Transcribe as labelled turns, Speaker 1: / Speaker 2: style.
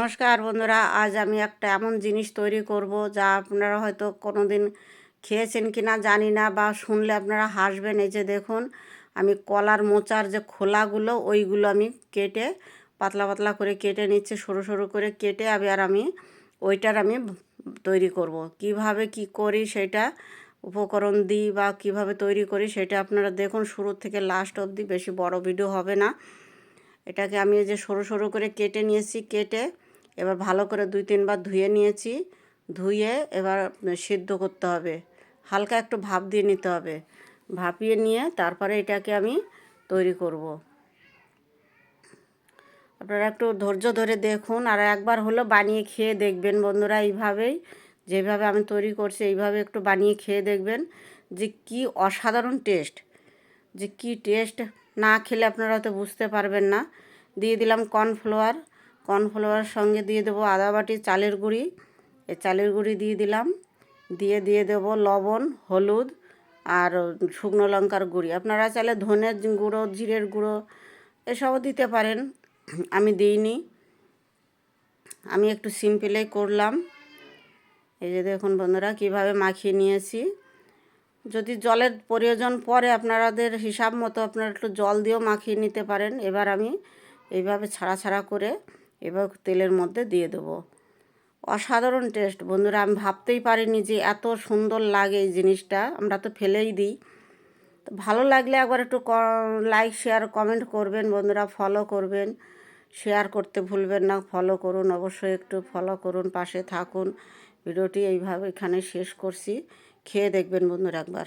Speaker 1: নমস্কার বন্ধুরা, আজ আমি একটা এমন জিনিস তৈরি করব যা আপনারা হয়তো কোনো দিন খেয়েছেন কি না জানি না, বা শুনলে আপনারা হাসবেন। এই যে দেখুন, আমি কলার মোচার যে খোলাগুলো ওইগুলো আমি কেটে পাতলা পাতলা করে কেটে নিচ্ছি, সরু সরু করে কেটে আমি ওইটার আমি তৈরি করব। কিভাবে কি করি সেটা উপকরণ দিই বা কিভাবে তৈরি করি সেটা আপনারা দেখুন শুরু থেকে লাস্ট অবধি। বেশি বড় ভিডিও হবে না। এটাকে আমি এই যে সরু সরু করে কেটে নিয়েছি, কেটে এবার ভালো করে 2-3 বার ধুয়ে নিয়েছি। ধুয়ে এবার সিদ্ধ করতে হবে, হালকা একটু ভাপ দিয়ে নিতে হবে। ভাপিয়ে নিয়ে তারপরে এটাকে আমি তৈরি করব। আপনারা একটু ধৈর্য ধরে দেখুন, আর একবার হলো বানিয়ে খেয়ে দেখবেন বন্ধুরা। এইভাবেই যেভাবে আমি তৈরি করছি এইভাবে একটু বানিয়ে খেয়ে দেখবেন যে কি অসাধারণ টেস্ট, যে কি টেস্ট। না খেলে আপনারা হয়তো বুঝতে পারবেন না। দিয়ে দিলাম কর্নফ্লাওয়ার, কর্নফ্লাওয়ার সঙ্গে দিয়ে দেবো আদা বাটি চালের গুঁড়ি, এই চালের গুঁড়ি দিয়ে দিলাম। দিয়ে দেবো লবণ, হলুদ আর শুকনো লঙ্কার গুঁড়ি। আপনারা চাইলে ধনের গুঁড়ো, জিরের গুঁড়ো এসবও দিতে পারেন, আমি দিইনি। আমি একটু সিম্পলেই করলাম। এই যে দেখুন বন্ধুরা কীভাবে মাখিয়ে নিয়েছি। যদি জলের প্রয়োজন পড়ে আপনাদের হিসাব মতো আপনারা একটু জল দিয়েও মাখিয়ে নিতে পারেন। এবার আমি এইভাবে ছাড়া ছাড়া করে এবার তেলের মধ্যে দিয়ে দেবো। অসাধারণ টেস্ট বন্ধুরা, আমি ভাবতেই পারিনি যে এত সুন্দর লাগে এই জিনিসটা। আমরা তো ফেলেই দিই। তো ভালো লাগলে একবার একটু লাইক, শেয়ার, কমেন্ট করবেন বন্ধুরা, ফলো করবেন। শেয়ার করতে ভুলবেন না, ফলো করুন, অবশ্যই একটু ফলো করুন, পাশে থাকুন। ভিডিওটি এইভাবে এখানে শেষ করছি। খেয়ে দেখবেন বন্ধুরা একবার।